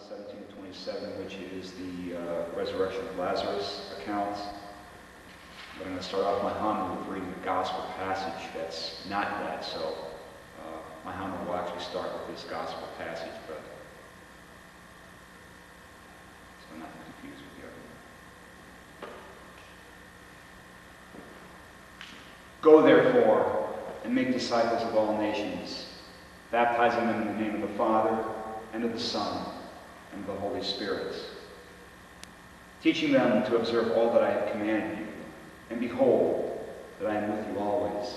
17 to 27, which is the resurrection of Lazarus account. But I'm going to start off my homily with reading the gospel passage that's not that. So my homily will actually start with this gospel passage, but so I'm not confused with the other. Go therefore and make disciples of all nations, baptizing them in the name of the Father, and of the Son, and of the Holy Spirit, teaching them to observe all that I have commanded you. And behold, that I am with you always,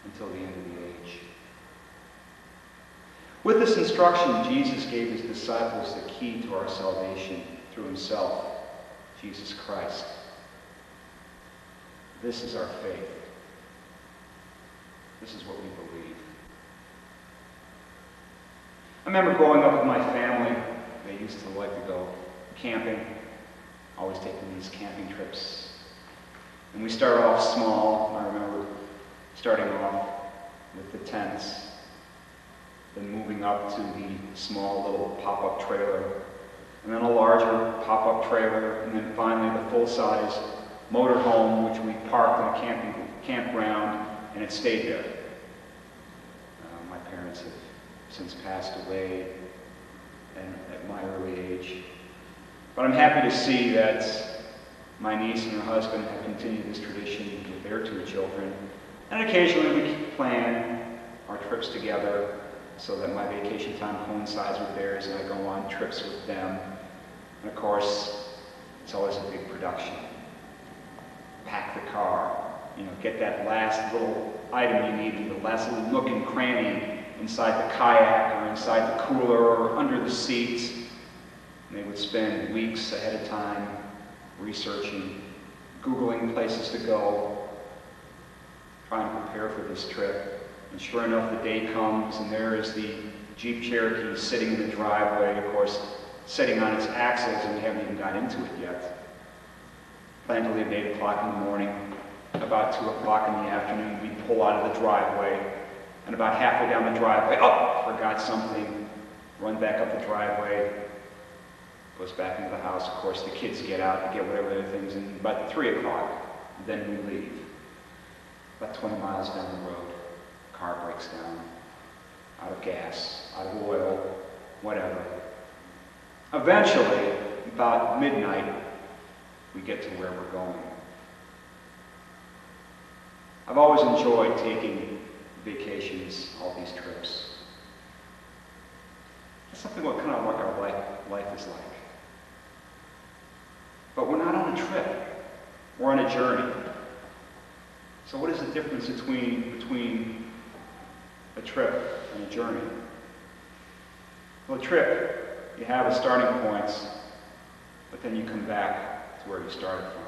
until the end of the age. With this instruction, Jesus gave his disciples the key to our salvation through himself, Jesus Christ. This is our faith. This is what we believe. I remember growing up with my family. They used to like to go camping, always taking these camping trips. And we started off small. I remember starting off with the tents, then moving up to the small little pop-up trailer, and then a larger pop-up trailer, and then finally the full-size motorhome, which we parked in a campground, and it stayed there. My parents have since passed away and at my early age. But I'm happy to see that my niece and her husband have continued this tradition with their 2 children. And occasionally we plan our trips together so that my vacation time coincides with theirs and I go on trips with them. And of course, it's always a big production. Pack the car, get that last little item you need, the last little nook and cranny inside the kayak or inside the cooler or under the seats. And they would spend weeks ahead of time researching, Googling places to go, trying to prepare for this trip. And sure enough, the day comes, and there is the Jeep Cherokee sitting in the driveway, of course, sitting on its axles, and we haven't even got into it yet. Planned to leave at 8 o'clock in the morning. About 2 o'clock in the afternoon, we pull out of the driveway, and about halfway down the driveway, forgot something, run back up the driveway, goes back into the house. Of course, the kids get out to get whatever their things, and about 3 o'clock, then we leave. About 20 miles down the road, car breaks down, out of gas, out of oil, whatever. Eventually, about midnight, we get to where we're going. I've always enjoyed taking vacations, all these trips. It's something what kind of like our life is like. But we're not on a trip. We're on a journey. So what is the difference between a trip and a journey? Well, a trip, you have a starting point, but then you come back to where you started from.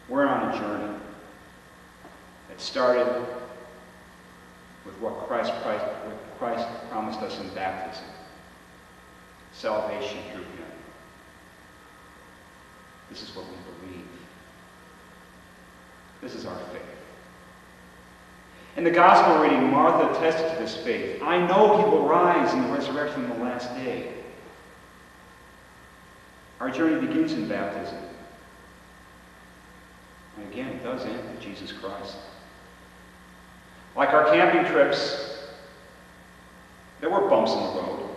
We're on a journey. It started with what Christ promised us in baptism. Salvation through him. This is what we believe. This is our faith. In the gospel reading, Martha attested to this faith. I know he will rise in the resurrection on the last day. Our journey begins in baptism. And again, it does end with Jesus Christ. Like our camping trips, there were bumps in the road.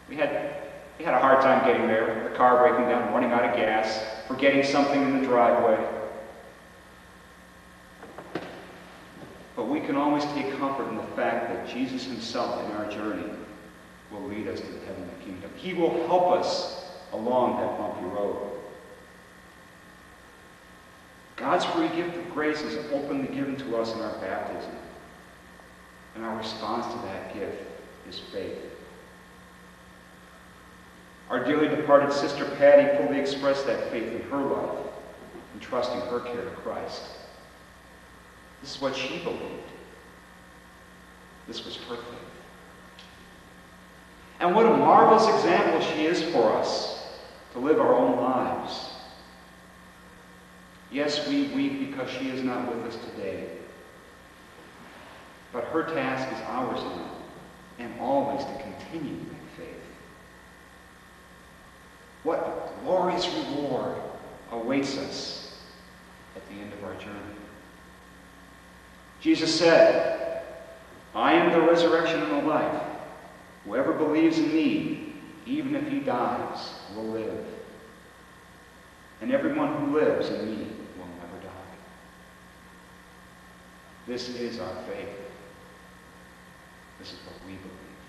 We had a hard time getting there, the car breaking down, running out of gas, forgetting something in the driveway. But we can always take comfort in the fact that Jesus himself in our journey will lead us to the heavenly kingdom. He will help us along that bumpy road. God's free gift of grace is openly given to us in our baptism. And our response to that gift is faith. Our dearly departed sister Patty fully expressed that faith in her life, entrusting her care to Christ. This is what she believed. This was her faith. And what a marvelous example she is for us to live our own lives. Yes, we weep because she is not with us today. But her task is ours now, and always to continue that What a glorious reward awaits us at the end of our journey. Jesus said, I am the resurrection and the life. Whoever believes in me, even if he dies, will live. And everyone who lives in me will never die. This is our faith. This is what we believe.